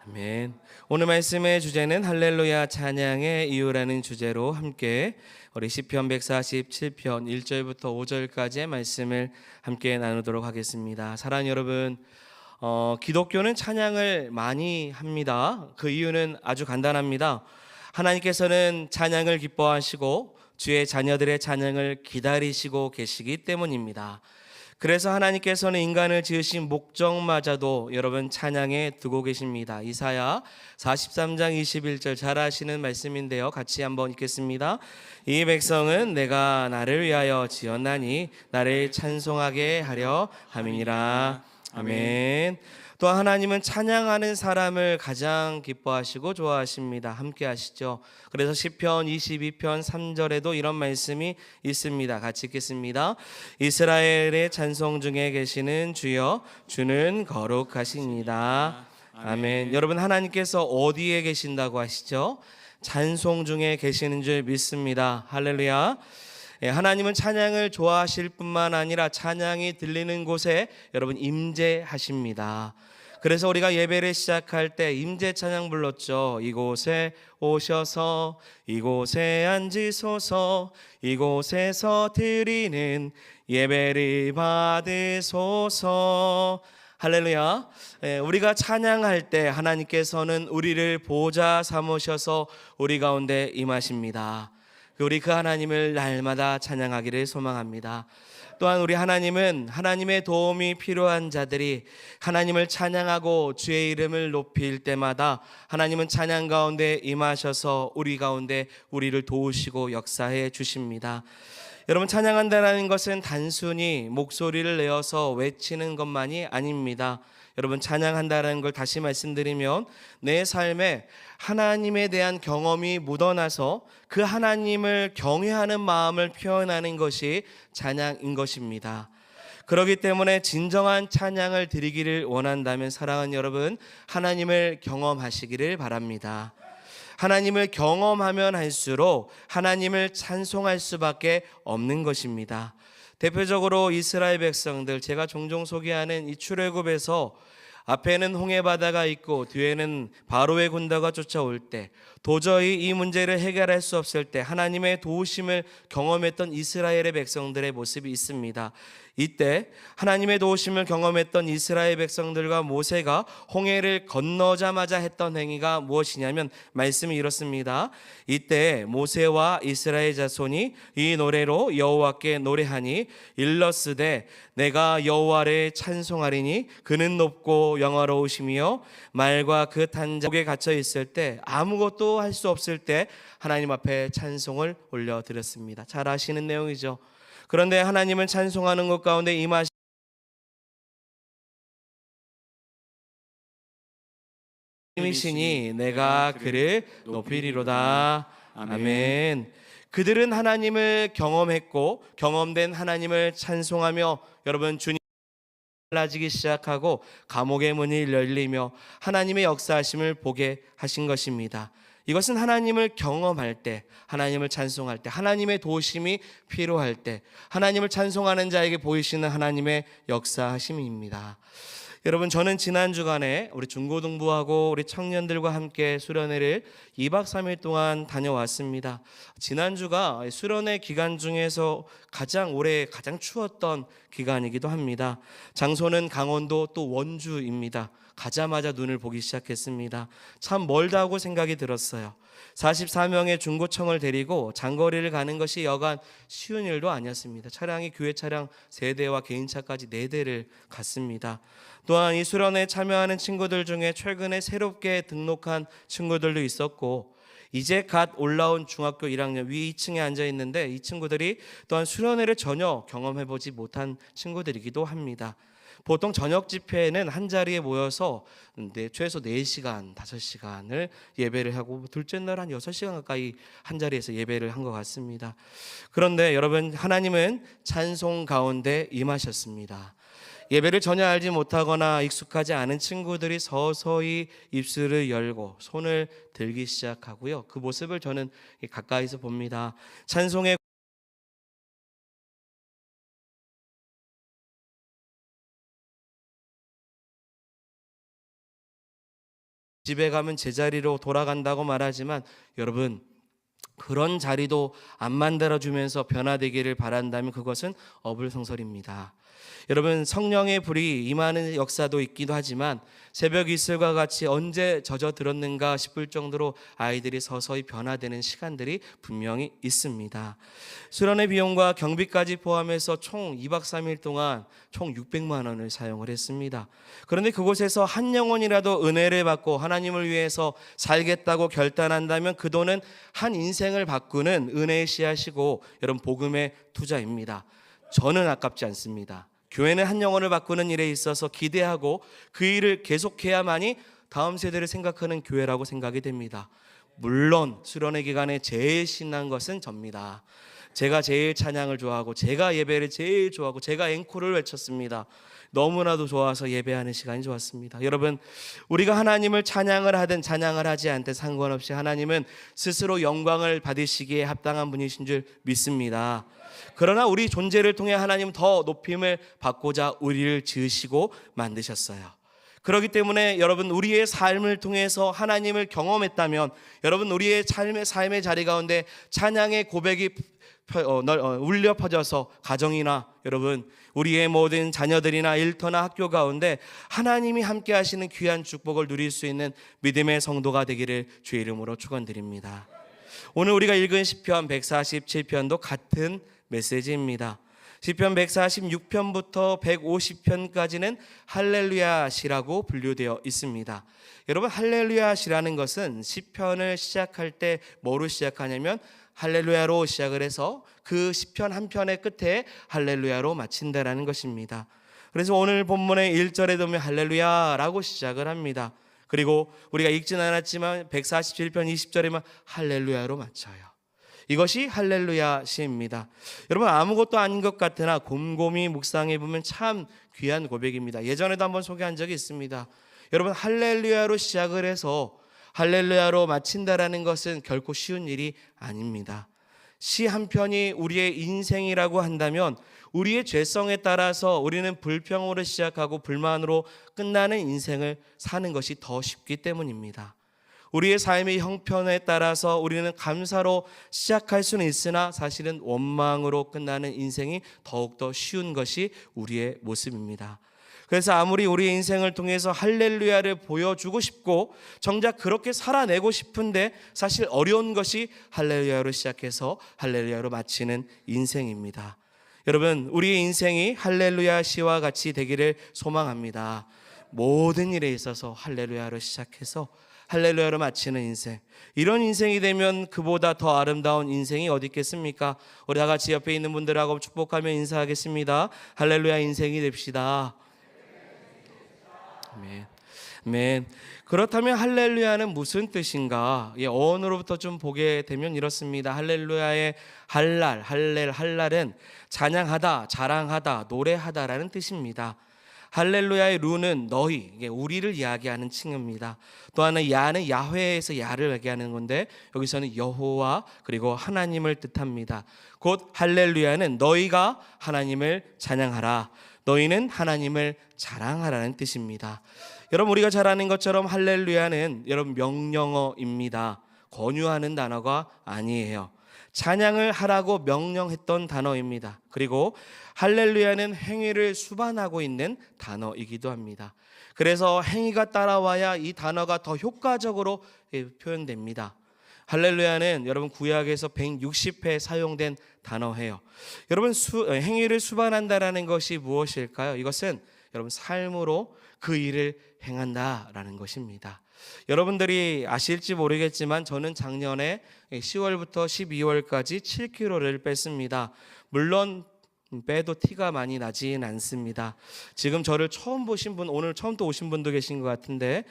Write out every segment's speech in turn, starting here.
아멘. 오늘 말씀의 주제는 할렐루야 찬양의 이유라는 주제로 함께 우리 시편 147편 1절부터 5절까지의 말씀을 함께 나누도록 하겠습니다. 사랑하는 여러분, 기독교는 찬양을 많이 합니다. 그 이유는 아주 간단합니다. 하나님께서는 찬양을 기뻐하시고 주의 자녀들의 찬양을 기다리시고 계시기 때문입니다. 그래서 하나님께서는 인간을 지으신 목적마저도 여러분 찬양에 두고 계십니다. 이사야 43장 21절 잘 아시는 말씀인데요, 같이 한번 읽겠습니다. 이 백성은 내가 나를 위하여 지었나니 나를 찬송하게 하려 함이니라. 아멘. 또 하나님은 찬양하는 사람을 가장 기뻐하시고 좋아하십니다. 함께 하시죠. 그래서 시편 22편 3절에도 이런 말씀이 있습니다. 같이 읽겠습니다. 이스라엘의 찬송 중에 계시는 주여, 주는 거룩하십니다. 아멘. 여러분, 하나님께서 어디에 계신다고 하시죠? 찬송 중에 계시는 줄 믿습니다. 할렐루야. 하나님은 찬양을 좋아하실 뿐만 아니라 찬양이 들리는 곳에 여러분 임재하십니다. 그래서 우리가 예배를 시작할 때 임재 찬양 불렀죠. 이곳에 오셔서 이곳에 앉으소서 이곳에서 드리는 예배를 받으소서. 할렐루야. 우리가 찬양할 때 하나님께서는 우리를 보좌 삼으셔서 우리 가운데 임하십니다. 우리 그 하나님을 날마다 찬양하기를 소망합니다. 또한 우리 하나님은 하나님의 도움이 필요한 자들이 하나님을 찬양하고 주의 이름을 높일 때마다 하나님은 찬양 가운데 임하셔서 우리 가운데 우리를 도우시고 역사해 주십니다. 여러분, 찬양한다는 것은 단순히 목소리를 내어서 외치는 것만이 아닙니다. 여러분, 찬양한다는 걸 다시 말씀드리면 내 삶에 하나님에 대한 경험이 묻어나서 그 하나님을 경외하는 마음을 표현하는 것이 찬양인 것입니다. 그렇기 때문에 진정한 찬양을 드리기를 원한다면 사랑하는 여러분, 하나님을 경험하시기를 바랍니다. 하나님을 경험하면 할수록 하나님을 찬송할 수밖에 없는 것입니다. 대표적으로 이스라엘 백성들, 제가 종종 소개하는 이 출애굽에서 앞에는 홍해 바다가 있고 뒤에는 바로의 군대가 쫓아올 때, 도저히 이 문제를 해결할 수 없을 때 하나님의 도우심을 경험했던 이스라엘의 백성들의 모습이 있습니다. 이때 하나님의 도우심을 경험했던 이스라엘 백성들과 모세가 홍해를 건너자마자 했던 행위가 무엇이냐면 말씀이 이렇습니다. 이때 모세와 이스라엘 자손이 이 노래로 여호와께 노래하니 일러스되 내가 여호와를 찬송하리니 그는 높고 영화로우시며 말과 그 탄자국에 갇혀 있을 때 아무것도 할 수 없을 때 하나님 앞에 찬송을 올려드렸습니다. 잘 아시는 내용이죠. 그런데 하나님은 찬송하는 것 가운데 임하시니 내가 그를 높이리로다. 아멘. 그들은 하나님을 경험했고 경험된 하나님을 찬송하며 여러분 주님 달라지기 시작하고 감옥의 문이 열리며 하나님의 역사하심을 보게 하신 것입니다. 이것은 하나님을 경험할 때, 하나님을 찬송할 때, 하나님의 도우심이 필요할 때 하나님을 찬송하는 자에게 보이시는 하나님의 역사하심입니다. 여러분, 저는 지난 주간에 우리 중고등부하고 우리 청년들과 함께 수련회를 2박 3일 동안 다녀왔습니다. 지난주가 수련회 기간 중에서 올해 가장 추웠던 기간이기도 합니다. 장소는 강원도 또 원주입니다. 가자마자 눈을 보기 시작했습니다. 참 멀다고 생각이 들었어요. 44명의 중고청을 데리고 장거리를 가는 것이 여간 쉬운 일도 아니었습니다. 차량이 교회 차량 3대와 개인차까지 4대를 갔습니다. 또한 이 수련회에 참여하는 친구들 중에 최근에 새롭게 등록한 친구들도 있었고 이제 갓 올라온 중학교 1학년 위 2층에 앉아 있는데 이 친구들이 또한 수련회를 전혀 경험해보지 못한 친구들이기도 합니다. 보통 저녁 집회에는 한 자리에 모여서 최소 4시간, 5시간을 예배를 하고 둘째 날 한 6시간 가까이 한 자리에서 예배를 한 것 같습니다. 그런데 여러분, 하나님은 찬송 가운데 임하셨습니다. 예배를 전혀 알지 못하거나 익숙하지 않은 친구들이 서서히 입술을 열고 손을 들기 시작하고요. 그 모습을 저는 가까이서 봅니다. 찬송의 집에 가면 제자리로 돌아간다고 말하지만 여러분, 그런 자리도 안 만들어주면서 변화되기를 바란다면 그것은 어불성설입니다. 여러분, 성령의 불이 임하는 역사도 있기도 하지만 새벽 이슬과 같이 언제 젖어들었는가 싶을 정도로 아이들이 서서히 변화되는 시간들이 분명히 있습니다. 수련회 비용과 경비까지 포함해서 총 2박 3일 동안 총 600만 원을 사용을 했습니다. 그런데 그곳에서 한 영혼이라도 은혜를 받고 하나님을 위해서 살겠다고 결단한다면 그 돈은 한 인생을 바꾸는 은혜의 씨앗이고 여러분, 복음의 투자입니다. 저는 아깝지 않습니다. 교회는 한 영혼을 바꾸는 일에 있어서 기대하고 그 일을 계속해야만이 다음 세대를 생각하는 교회라고 생각이 됩니다. 물론 수련회 기간에 제일 신난 것은 접니다. 제가 제일 찬양을 좋아하고 제가 예배를 제일 좋아하고 제가 앵콜을 외쳤습니다. 너무나도 좋아서 예배하는 시간이 좋았습니다. 여러분, 우리가 하나님을 찬양을 하든 찬양을 하지 않든 상관없이 하나님은 스스로 영광을 받으시기에 합당한 분이신 줄 믿습니다. 그러나 우리 존재를 통해 하나님은 더 높임을 받고자 우리를 지으시고 만드셨어요. 그렇기 때문에 여러분, 우리의 삶을 통해서 하나님을 경험했다면 여러분, 우리의 삶의 자리 가운데 찬양의 고백이 울려 퍼져서 가정이나 여러분, 우리의 모든 자녀들이나 일터나 학교 가운데 하나님이 함께 하시는 귀한 축복을 누릴 수 있는 믿음의 성도가 되기를 주의 이름으로 축원드립니다. 오늘 우리가 읽은 시편 147편도 같은 메시지입니다. 시편 146편부터 150편까지는 할렐루야 시라고 분류되어 있습니다. 여러분, 할렐루야 시라는 것은 시편을 시작할 때 뭐로 시작하냐면 할렐루야로 시작을 해서 그 시편 한 편의 끝에 할렐루야로 마친다라는 것입니다. 그래서 오늘 본문의 1절에 보면 할렐루야라고 시작을 합니다. 그리고 우리가 읽진 않았지만 147편 20절에만 할렐루야로 마쳐요. 이것이 할렐루야 시입니다. 여러분, 아무것도 아닌 것 같으나 곰곰이 묵상해 보면 참 귀한 고백입니다. 예전에도 한번 소개한 적이 있습니다. 여러분, 할렐루야로 시작을 해서 할렐루야로 마친다라는 것은 결코 쉬운 일이 아닙니다. 시 한 편이 우리의 인생이라고 한다면 우리의 죄성에 따라서 우리는 불평으로 시작하고 불만으로 끝나는 인생을 사는 것이 더 쉽기 때문입니다. 우리의 삶의 형편에 따라서 우리는 감사로 시작할 수는 있으나 사실은 원망으로 끝나는 인생이 더욱더 쉬운 것이 우리의 모습입니다. 그래서 아무리 우리의 인생을 통해서 할렐루야를 보여주고 싶고 정작 그렇게 살아내고 싶은데 사실 어려운 것이 할렐루야로 시작해서 할렐루야로 마치는 인생입니다. 여러분, 우리의 인생이 할렐루야 시와 같이 되기를 소망합니다. 모든 일에 있어서 할렐루야로 시작해서 할렐루야로 마치는 인생, 이런 인생이 되면 그보다 더 아름다운 인생이 어디 있겠습니까? 우리 다 같이 옆에 있는 분들하고 축복하며 인사하겠습니다. 할렐루야 인생이 됩시다. 아멘. 아멘. 그렇다면 할렐루야는 무슨 뜻인가? 어원으로부터 좀 보게 되면 이렇습니다. 할렐루야의 할랄은 찬양하다, 자랑하다, 노래하다라는 뜻입니다. 할렐루야의 루는 너희, 이게 우리를 이야기하는 칭입니다. 또 하나 야는 야훼에서 야를 얘기하는 건데 여기서는 여호와 그리고 하나님을 뜻합니다. 곧 할렐루야는 너희가 하나님을 찬양하라, 너희는 하나님을 자랑하라는 뜻입니다. 여러분, 우리가 잘 아는 것처럼 할렐루야는 여러분 명령어입니다. 권유하는 단어가 아니에요. 찬양을 하라고 명령했던 단어입니다. 그리고 할렐루야는 행위를 수반하고 있는 단어이기도 합니다. 그래서 행위가 따라와야 이 단어가 더 효과적으로 표현됩니다. 할렐루야는 여러분 구약에서 160회 사용된 단어예요. 여러분, 행위를 수반한다라는 것이 무엇일까요? 이것은 여러분 삶으로 그 일을 행한다라는 것입니다. 여러분들이 아실지 모르겠지만 저는 작년에 10월부터 12월까지 7kg를 뺐습니다. 물론 빼도 티가 많이 나진 않습니다. 지금 저를 처음 보신 분, 오늘 처음 또 오신 분도 계신 것 같은데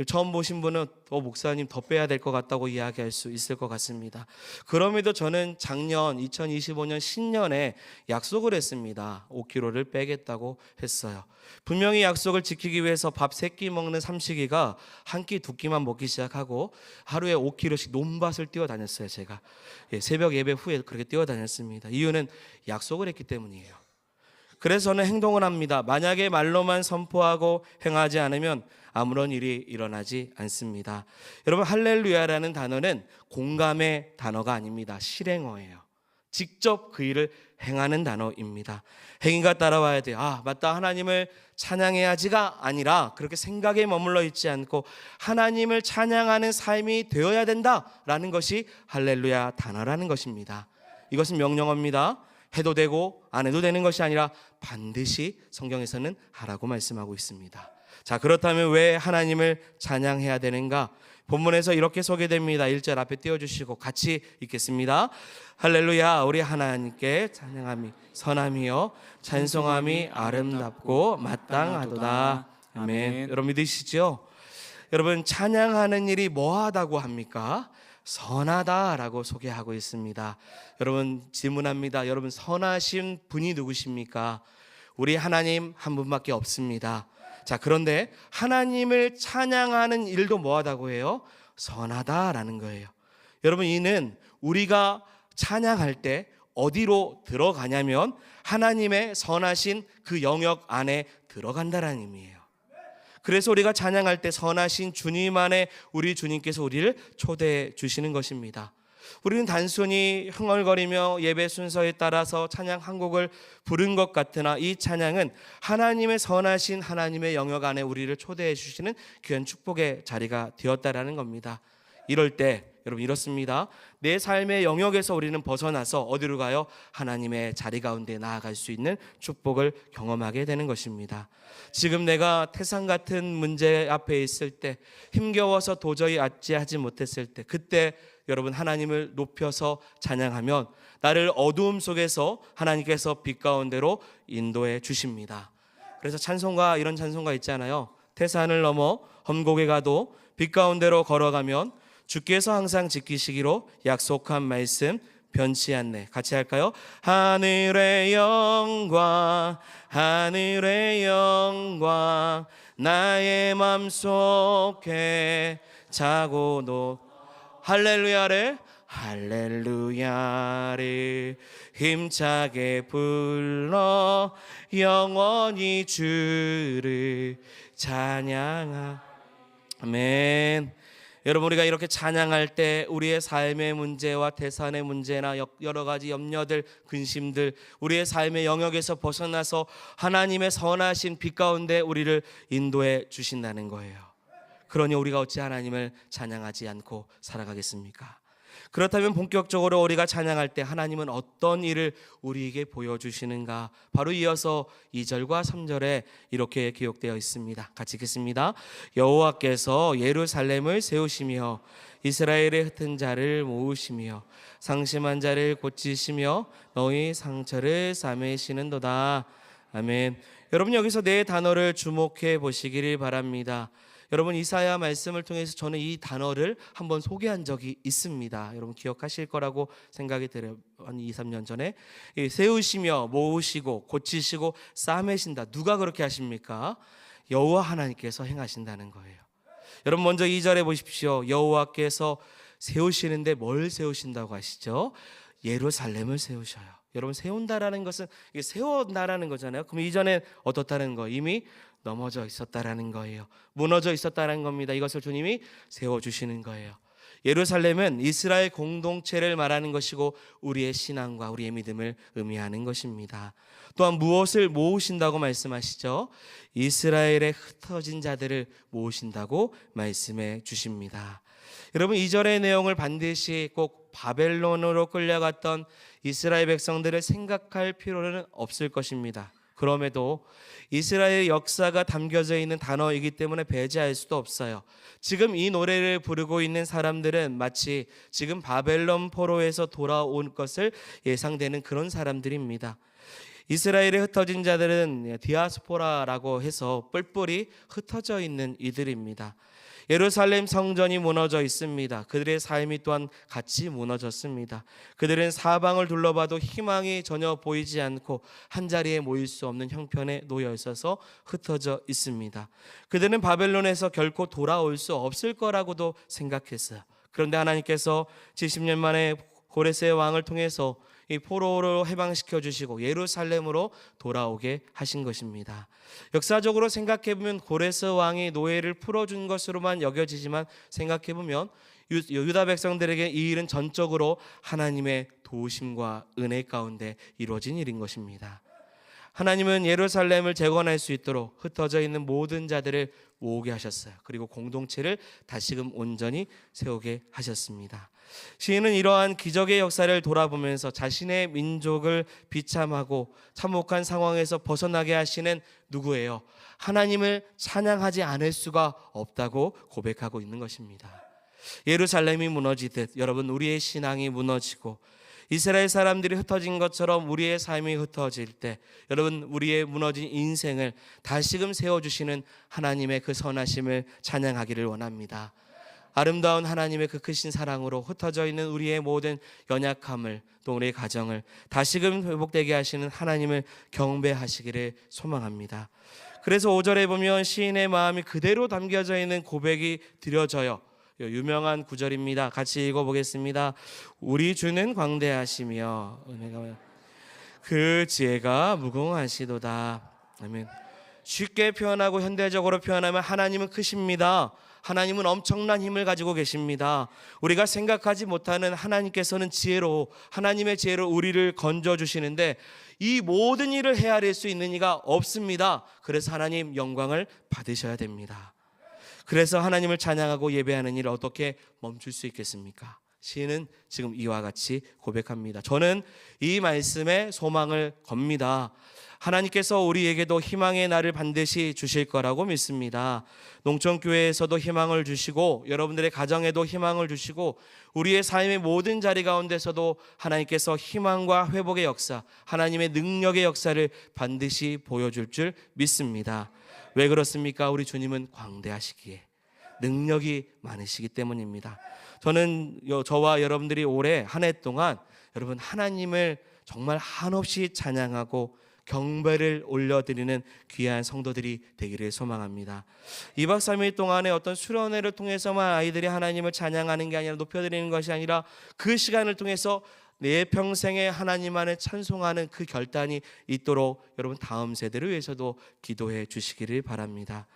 처음 보신 분은 목사님 더 빼야 될 것 같다고 이야기할 수 있을 것 같습니다. 그럼에도 저는 작년 2025년 신년에 약속을 했습니다. 5kg를 빼겠다고 했어요. 분명히 약속을 지키기 위해서 밥 3끼 먹는 삼식이가 한 끼, 2끼만 먹기 시작하고 하루에 5kg씩 논밭을 뛰어다녔어요. 제가 새벽 예배 후에 그렇게 뛰어다녔습니다. 이유는 약속을 했기 때문이에요. 그래서 저는 행동을 합니다. 만약에 말로만 선포하고 행하지 않으면 아무런 일이 일어나지 않습니다. 여러분, 할렐루야라는 단어는 공감의 단어가 아닙니다. 실행어예요. 직접 그 일을 행하는 단어입니다. 행위가 따라와야 돼요. 아, 맞다, 하나님을 찬양해야지가 아니라 그렇게 생각에 머물러 있지 않고 하나님을 찬양하는 삶이 되어야 된다라는 것이 할렐루야 단어라는 것입니다. 이것은 명령어입니다. 해도 되고 안 해도 되는 것이 아니라 반드시 성경에서는 하라고 말씀하고 있습니다. 자, 그렇다면 왜 하나님을 찬양해야 되는가? 본문에서 이렇게 소개됩니다. 1절 앞에 띄워주시고 같이 읽겠습니다. 할렐루야, 우리 하나님께 찬양함이 선함이요 찬송함이 아름답고 마땅하도다. 아멘. 여러분 믿으시죠? 여러분, 찬양하는 일이 뭐하다고 합니까? 선하다라고 소개하고 있습니다. 여러분, 질문합니다. 여러분, 선하신 분이 누구십니까? 우리 하나님 한 분밖에 없습니다. 자, 그런데 하나님을 찬양하는 일도 뭐하다고 해요? 선하다라는 거예요. 여러분, 이는 우리가 찬양할 때 어디로 들어가냐면 하나님의 선하신 그 영역 안에 들어간다라는 의미예요. 그래서 우리가 찬양할 때 선하신 주님 안에 우리 주님께서 우리를 초대해 주시는 것입니다. 우리는 단순히 흥얼거리며 예배 순서에 따라서 찬양 한 곡을 부른 것 같으나 이 찬양은 하나님의 선하신 하나님의 영역 안에 우리를 초대해 주시는 귀한 축복의 자리가 되었다라는 겁니다. 이럴 때 여러분 이렇습니다. 내 삶의 영역에서 우리는 벗어나서 어디로 가요? 하나님의 자리 가운데 나아갈 수 있는 축복을 경험하게 되는 것입니다. 지금 내가 태산 같은 문제 앞에 있을 때, 힘겨워서 도저히 아찌하지 못했을 때, 그때 여러분 하나님을 높여서 찬양하면 나를 어두움 속에서 하나님께서 빛 가운데로 인도해 주십니다. 그래서 찬송가, 이런 찬송가 있잖아요. 태산을 넘어 험곡에 가도 빛 가운데로 걸어가면 주께서 항상 지키시기로 약속한 말씀 변치 않네. 같이 할까요? 하늘의 영광, 하늘의 영광, 나의 맘속에 자고도 할렐루야를, 할렐루야를 힘차게 불러 영원히 주를 찬양하. 아멘. 여러분, 우리가 이렇게 찬양할 때 우리의 삶의 문제와 태산의 문제나 여러 가지 염려들, 근심들, 우리의 삶의 영역에서 벗어나서 하나님의 선하신 빛 가운데 우리를 인도해 주신다는 거예요. 그러니 우리가 어찌 하나님을 찬양하지 않고 살아가겠습니까? 그렇다면 본격적으로 우리가 찬양할 때 하나님은 어떤 일을 우리에게 보여주시는가? 바로 이어서 2절과 3절에 이렇게 기록되어 있습니다. 같이 읽겠습니다. 여호와께서 예루살렘을 세우시며 이스라엘의 흩은 자를 모으시며 상심한 자를 고치시며 너희 상처를 싸매시는도다. 아멘. 여러분, 여기서 네 단어를 주목해 보시기를 바랍니다. 여러분, 이사야 말씀을 통해서 저는 이 단어를 한번 소개한 적이 있습니다. 여러분 기억하실 거라고 생각이 들어요. 한 2, 3년 전에 세우시며 모으시고 고치시고 싸매신다. 누가 그렇게 하십니까? 여호와 하나님께서 행하신다는 거예요. 여러분, 먼저 2절에 보십시오. 여호와께서 세우시는데 뭘 세우신다고 하시죠? 예루살렘을 세우셔요. 여러분, 세운다라는 것은 세워온다라는 거잖아요. 그럼 이전에 어떻다는 거? 이미 넘어져 있었다라는 거예요. 무너져 있었다라는 겁니다. 이것을 주님이 세워주시는 거예요. 예루살렘은 이스라엘 공동체를 말하는 것이고 우리의 신앙과 우리의 믿음을 의미하는 것입니다. 또한 무엇을 모으신다고 말씀하시죠? 이스라엘의 흩어진 자들을 모으신다고 말씀해 주십니다. 여러분, 2절의 내용을 반드시 꼭 바벨론으로 끌려갔던 이스라엘 백성들을 생각할 필요는 없을 것입니다. 그럼에도 이스라엘 역사가 담겨져 있는 단어이기 때문에 배제할 수도 없어요. 지금 이 노래를 부르고 있는 사람들은 마치 지금 바벨론 포로에서 돌아온 것을 예상되는 그런 사람들입니다. 이스라엘에 흩어진 자들은 디아스포라라고 해서 뿔뿔이 흩어져 있는 이들입니다. 예루살렘 성전이 무너져 있습니다. 그들의 삶이 또한 같이 무너졌습니다. 그들은 사방을 둘러봐도 희망이 전혀 보이지 않고 한자리에 모일 수 없는 형편에 놓여 있어서 흩어져 있습니다. 그들은 바벨론에서 결코 돌아올 수 없을 거라고도 생각했어요. 그런데 하나님께서 70년 만에 고레스의 왕을 통해서 이 포로로 해방시켜 주시고 예루살렘으로 돌아오게 하신 것입니다. 역사적으로 생각해 보면 고레스 왕이 노예를 풀어준 것으로만 여겨지지만 생각해 보면 유다 백성들에게 이 일은 전적으로 하나님의 도우심과 은혜 가운데 이루어진 일인 것입니다. 하나님은 예루살렘을 재건할 수 있도록 흩어져 있는 모든 자들을 모으게 하셨어요. 그리고 공동체를 다시금 온전히 세우게 하셨습니다. 시인은 이러한 기적의 역사를 돌아보면서 자신의 민족을 비참하고 참혹한 상황에서 벗어나게 하시는 누구예요? 하나님을 찬양하지 않을 수가 없다고 고백하고 있는 것입니다. 예루살렘이 무너지듯 여러분, 우리의 신앙이 무너지고 이스라엘 사람들이 흩어진 것처럼 우리의 삶이 흩어질 때 여러분, 우리의 무너진 인생을 다시금 세워주시는 하나님의 그 선하심을 찬양하기를 원합니다. 아름다운 하나님의 그 크신 사랑으로 흩어져 있는 우리의 모든 연약함을, 또 우리의 가정을 다시금 회복되게 하시는 하나님을 경배하시기를 소망합니다. 그래서 5절에 보면 시인의 마음이 그대로 담겨져 있는 고백이 드려져요. 유명한 구절입니다. 같이 읽어보겠습니다. 우리 주는 광대하시며 그 지혜가 무궁하시도다. 아멘. 쉽게 표현하고 현대적으로 표현하면 하나님은 크십니다. 하나님은 엄청난 힘을 가지고 계십니다. 우리가 생각하지 못하는 하나님께서는 하나님의 지혜로 우리를 건져주시는데 이 모든 일을 헤아릴 수 있는 이가 없습니다. 그래서 하나님 영광을 받으셔야 됩니다. 그래서 하나님을 찬양하고 예배하는 일을 어떻게 멈출 수 있겠습니까? 시인은 지금 이와 같이 고백합니다. 저는 이 말씀에 소망을 겁니다. 하나님께서 우리에게도 희망의 날을 반드시 주실 거라고 믿습니다. 농촌교회에서도 희망을 주시고 여러분들의 가정에도 희망을 주시고 우리의 삶의 모든 자리 가운데서도 하나님께서 희망과 회복의 역사, 하나님의 능력의 역사를 반드시 보여줄 줄 믿습니다. 왜 그렇습니까? 우리 주님은 광대하시기에 능력이 많으시기 때문입니다. 저는 저와 여러분들이 올해 한 해 동안 여러분 하나님을 정말 한없이 찬양하고 경배를 올려드리는 귀한 성도들이 되기를 소망합니다. 2박 3일 동안의 어떤 수련회를 통해서만 아이들이 하나님을 찬양하는 게 아니라 높여드리는 것이 아니라 그 시간을 통해서 내 평생에 하나님만을 찬송하는 그 결단이 있도록 여러분 다음 세대를 위해서도 기도해 주시기를 바랍니다.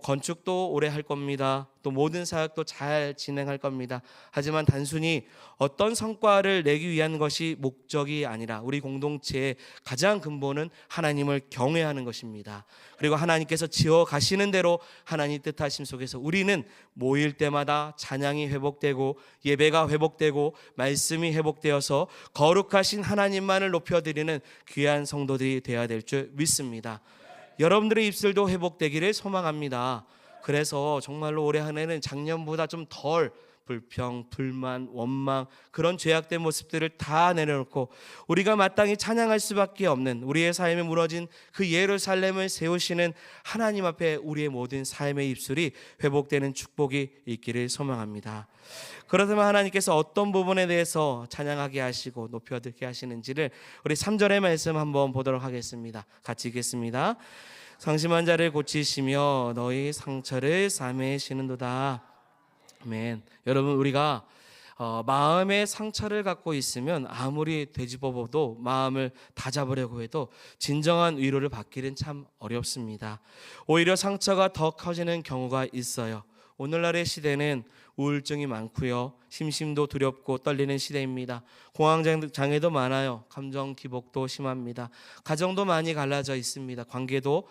건축도 오래 할 겁니다. 또 모든 사역도 잘 진행할 겁니다. 하지만 단순히 어떤 성과를 내기 위한 것이 목적이 아니라 우리 공동체의 가장 근본은 하나님을 경외하는 것입니다. 그리고 하나님께서 지어 가시는 대로 하나님 뜻하심 속에서 우리는 모일 때마다 찬양이 회복되고 예배가 회복되고 말씀이 회복되어서 거룩하신 하나님만을 높여드리는 귀한 성도들이 되어야 될 줄 믿습니다. 여러분들의 입술도 회복되기를 소망합니다. 그래서 정말로 올해 한 해는 작년보다 좀 덜 불평, 불만, 원망 그런 죄악된 모습들을 다 내려놓고 우리가 마땅히 찬양할 수밖에 없는 우리의 삶에 무너진 그 예루살렘을 세우시는 하나님 앞에 우리의 모든 삶의 입술이 회복되는 축복이 있기를 소망합니다. 그렇다면 하나님께서 어떤 부분에 대해서 찬양하게 하시고 높여들게 하시는지를 우리 3절의 말씀 한번 보도록 하겠습니다. 같이 읽겠습니다. 상심한 자를 고치시며 너희 상처를 싸매시는도다. 아멘. 여러분, 우리가 마음의 상처를 갖고 있으면 아무리 되짚어봐도 마음을 다잡으려고 해도 진정한 위로를 받기는 참 어렵습니다. 오히려 상처가 더 커지는 경우가 있어요. 오늘날의 시대는 우울증이 많고요, 심심도 두렵고 떨리는 시대입니다. 공황장애도 많아요. 감정 기복도 심합니다. 가정도 많이 갈라져 있습니다. 관계도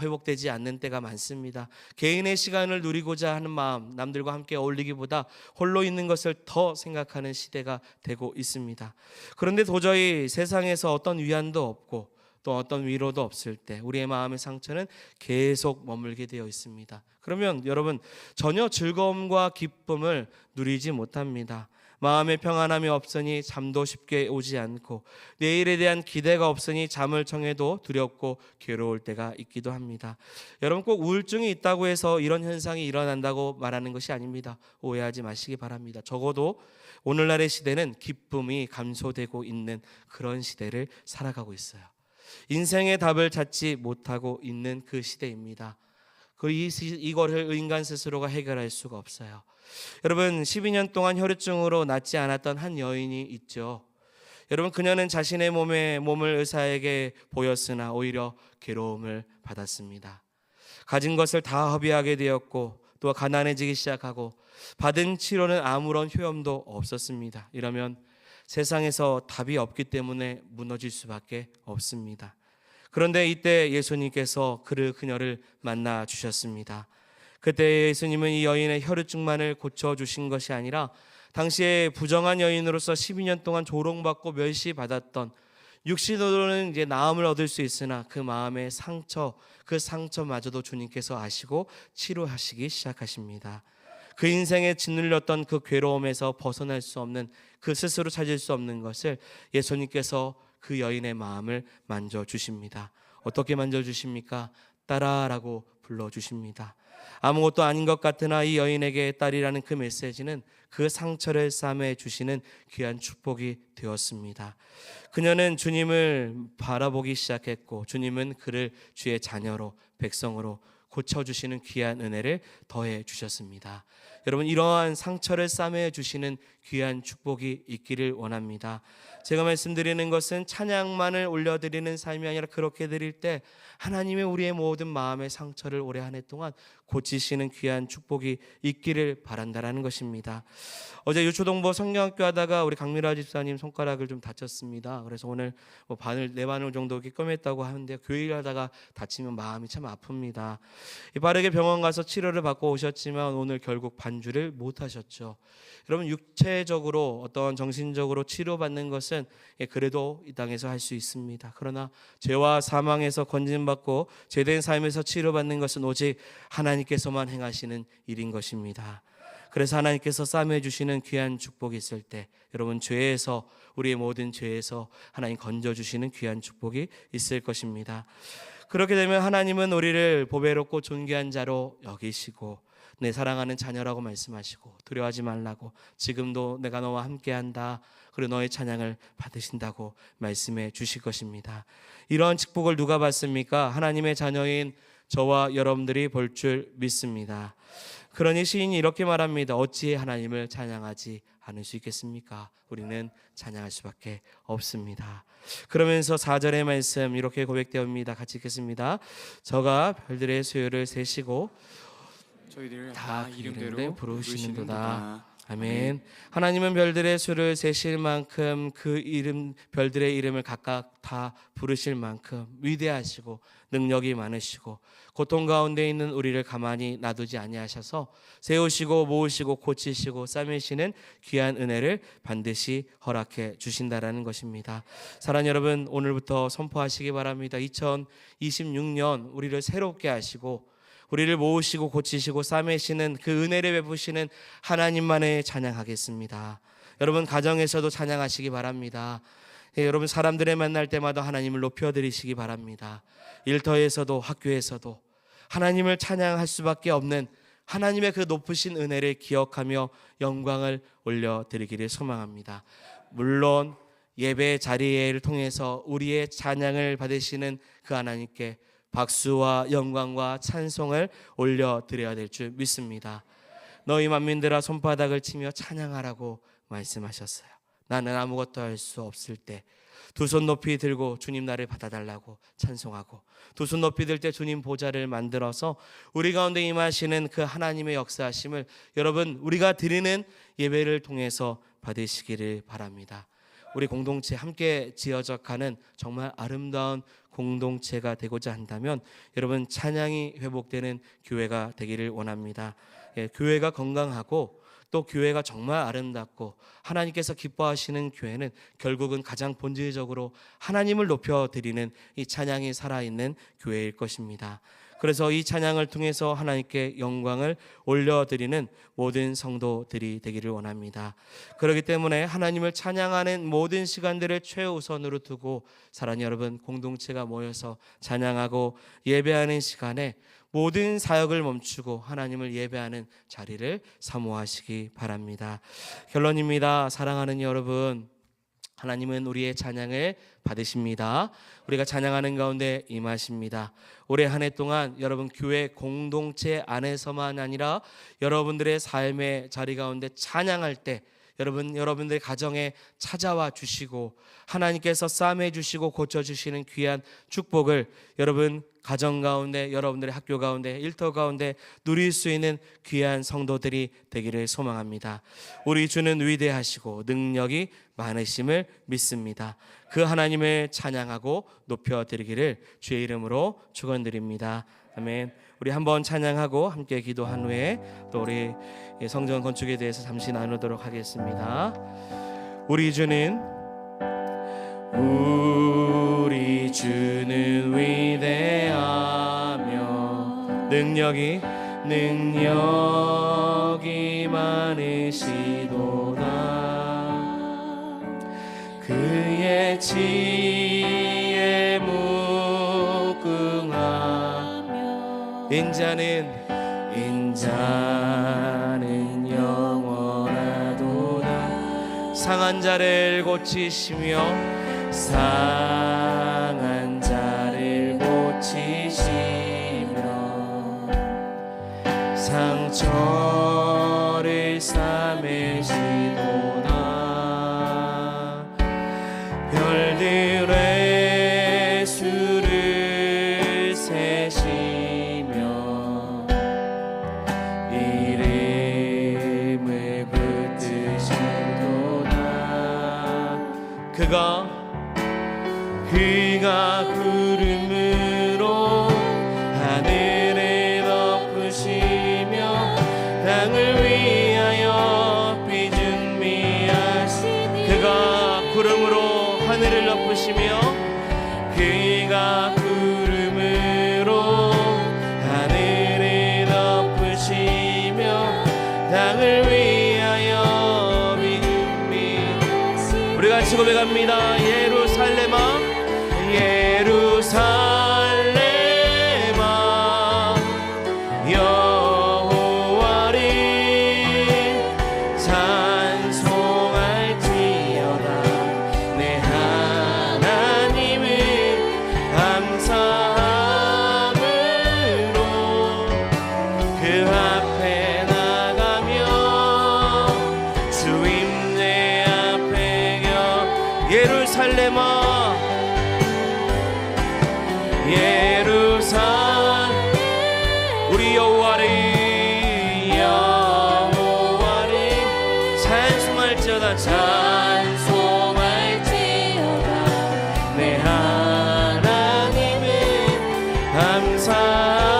회복되지 않는 때가 많습니다. 개인의 시간을 누리고자 하는 마음, 남들과 함께 어울리기보다 홀로 있는 것을 더 생각하는 시대가 되고 있습니다. 그런데 도저히 세상에서 어떤 위안도 없고 또 어떤 위로도 없을 때 우리의 마음의 상처는 계속 머물게 되어 있습니다. 그러면 여러분, 전혀 즐거움과 기쁨을 누리지 못합니다. 마음의 평안함이 없으니 잠도 쉽게 오지 않고 내일에 대한 기대가 없으니 잠을 청해도 두렵고 괴로울 때가 있기도 합니다. 여러분, 꼭 우울증이 있다고 해서 이런 현상이 일어난다고 말하는 것이 아닙니다. 오해하지 마시기 바랍니다. 적어도 오늘날의 시대는 기쁨이 감소되고 있는 그런 시대를 살아가고 있어요. 인생의 답을 찾지 못하고 있는 그 시대입니다. 이거를 인간 스스로가 해결할 수가 없어요. 여러분, 12년 동안 혈우증으로 낫지 않았던 한 여인이 있죠. 여러분, 그녀는 자신의 몸을 의사에게 보였으나 오히려 괴로움을 받았습니다. 가진 것을 다 허비하게 되었고 또 가난해지기 시작하고 받은 치료는 아무런 효험도 없었습니다. 이러면 세상에서 답이 없기 때문에 무너질 수밖에 없습니다. 그런데 이때 예수님께서 그녀를 만나 주셨습니다. 그때 예수님은 이 여인의 혈우증만을 고쳐주신 것이 아니라 당시에 부정한 여인으로서 12년 동안 조롱받고 멸시받았던, 육신으로는 이제 나음을 얻을 수 있으나 그 마음의 상처, 그 상처마저도 주님께서 아시고 치료하시기 시작하십니다. 그 인생에 짓눌렸던 그 괴로움에서 벗어날 수 없는, 그 스스로 찾을 수 없는 것을 예수님께서 그 여인의 마음을 만져주십니다. 어떻게 만져주십니까? 딸아라고 불러주십니다. 아무것도 아닌 것 같으나 이 여인에게 딸이라는 그 메시지는 그 상처를 싸매 주시는 귀한 축복이 되었습니다. 그녀는 주님을 바라보기 시작했고 주님은 그를 주의 자녀로, 백성으로 고쳐주시는 귀한 은혜를 더해 주셨습니다. 여러분, 이러한 상처를 싸매 주시는 귀한 축복이 있기를 원합니다. 제가 말씀드리는 것은 찬양만을 올려드리는 삶이 아니라 그렇게 드릴 때 하나님의 우리의 모든 마음의 상처를 올해 한 해 동안 고치시는 귀한 축복이 있기를 바란다라는 것입니다. 어제 유초동보 성경학교 하다가 우리 강미라 집사님 손가락을 좀 다쳤습니다. 그래서 오늘 네 바늘 정도 꿰맸다고 하는데, 교회 일하다가 다치면 마음이 참 아픕니다. 빠르게 병원 가서 치료를 받고 오셨지만 오늘 결국 반주를 못 하셨죠. 여러분, 육체적으로 어떤 정신적으로 치료받는 것은 그래도 이 땅에서 할 수 있습니다. 그러나 죄와 사망에서 건진받고 죄된 삶에서 치료받는 것은 오직 하나님께서만 행하시는 일인 것입니다. 그래서 하나님께서 싸매 주시는 귀한 축복이 있을 때 여러분, 죄에서, 우리의 모든 죄에서 하나님 건져 주시는 귀한 축복이 있을 것입니다. 그렇게 되면 하나님은 우리를 보배롭고 존귀한 자로 여기시고 내 사랑하는 자녀라고 말씀하시고 두려워하지 말라고, 지금도 내가 너와 함께한다, 그리고 너의 찬양을 받으신다고 말씀해 주실 것입니다. 이러한 축복을 누가 받습니까? 하나님의 자녀인 저와 여러분들이 볼 줄 믿습니다. 그러니 시인이 이렇게 말합니다. 어찌 하나님을 찬양하지 않을 수 있겠습니까? 우리는 찬양할 수밖에 없습니다. 그러면서 4절의 말씀 이렇게 고백되옵니다. 같이 읽겠습니다. 저가 별들의 수요를 세시고 저희들을 다 이름대로 부르시는도다. 아멘. 하나님은 별들의 수를 세실 만큼 그 이름, 별들의 이름을 각각 다 부르실 만큼 위대하시고 능력이 많으시고 고통 가운데 있는 우리를 가만히 놔두지 아니하셔서 세우시고 모으시고 고치시고 싸매시는 귀한 은혜를 반드시 허락해 주신다라는 것입니다. 사랑하는 여러분, 오늘부터 선포하시기 바랍니다. 2026년 우리를 새롭게 하시고 우리를 모으시고 고치시고 싸매시는 그 은혜를 베푸시는 하나님만을 찬양하겠습니다. 여러분, 가정에서도 찬양하시기 바랍니다. 여러분, 사람들을 만날 때마다 하나님을 높여드리시기 바랍니다. 일터에서도 학교에서도 하나님을 찬양할 수밖에 없는 하나님의 그 높으신 은혜를 기억하며 영광을 올려드리기를 소망합니다. 물론 예배 자리를 통해서 우리의 찬양을 받으시는 그 하나님께 박수와 영광과 찬송을 올려드려야 될 줄 믿습니다. 너희 만민들아 손바닥을 치며 찬양하라고 말씀하셨어요. 나는 아무것도 할 수 없을 때 두 손 높이 들고 주님 나를 받아달라고 찬송하고, 두 손 높이 들 때 주님 보좌를 만들어서 우리 가운데 임하시는 그 하나님의 역사하심을 여러분, 우리가 드리는 예배를 통해서 받으시기를 바랍니다. 우리 공동체 함께 지어져 가는 정말 아름다운 공동체가 되고자 한다면 여러분, 찬양이 회복되는 교회가 되기를 원합니다. 교회가 건강하고 또 교회가 정말 아름답고 하나님께서 기뻐하시는 교회는 결국은 가장 본질적으로 하나님을 높여드리는 이 찬양이 살아있는 교회일 것입니다. 그래서 이 찬양을 통해서 하나님께 영광을 올려드리는 모든 성도들이 되기를 원합니다. 그렇기 때문에 하나님을 찬양하는 모든 시간들을 최우선으로 두고 사랑하는 여러분, 공동체가 모여서 찬양하고 예배하는 시간에 모든 사역을 멈추고 하나님을 예배하는 자리를 사모하시기 바랍니다. 결론입니다. 사랑하는 여러분, 하나님은 우리의 찬양을 받으십니다. 우리가 찬양하는 가운데 임하십니다. 올해 한 해 동안 여러분, 교회 공동체 안에서만 아니라 여러분들의 삶의 자리 가운데 찬양할 때 여러분들의 가정에 찾아와 주시고 하나님께서 싸매 주시고 고쳐 주시는 귀한 축복을 여러분 가정 가운데, 여러분들의 학교 가운데, 일터 가운데 누릴 수 있는 귀한 성도들이 되기를 소망합니다. 우리 주는 위대하시고 능력이 많으심을 믿습니다. 그 하나님을 찬양하고 높여드리기를 주의 이름으로 축원드립니다. 아멘. 우리 한번 찬양하고 함께 기도한 후에 또 우리 성전 건축에 대해서 잠시 나누도록 하겠습니다. 우리 주는 위대하며 능력이 많으시도다. 그의 지혜 무궁하며 인자는 영원하도다. 상한 자를 고치시며 상처를 싸매시도다. 별들의 수를 세시며 이름을 붙드시도다. 그가 구름으로 하늘을 덮으시며 땅을 위하여 비 준비하시니. 그가 구름으로 하늘을 덮으시며 그가 구름으로 하늘을 덮으시며 땅을 위하여 비 준비하시니. 우리 같이 고백합니다. 예루살렘아 여호와를 찬송할지어다. 내 하나님을 감사함으로 그 앞에 나가며 주님 내 앞에 예루살렘아 우리 여호와를 찬송할지어다. 내 하나님을 감사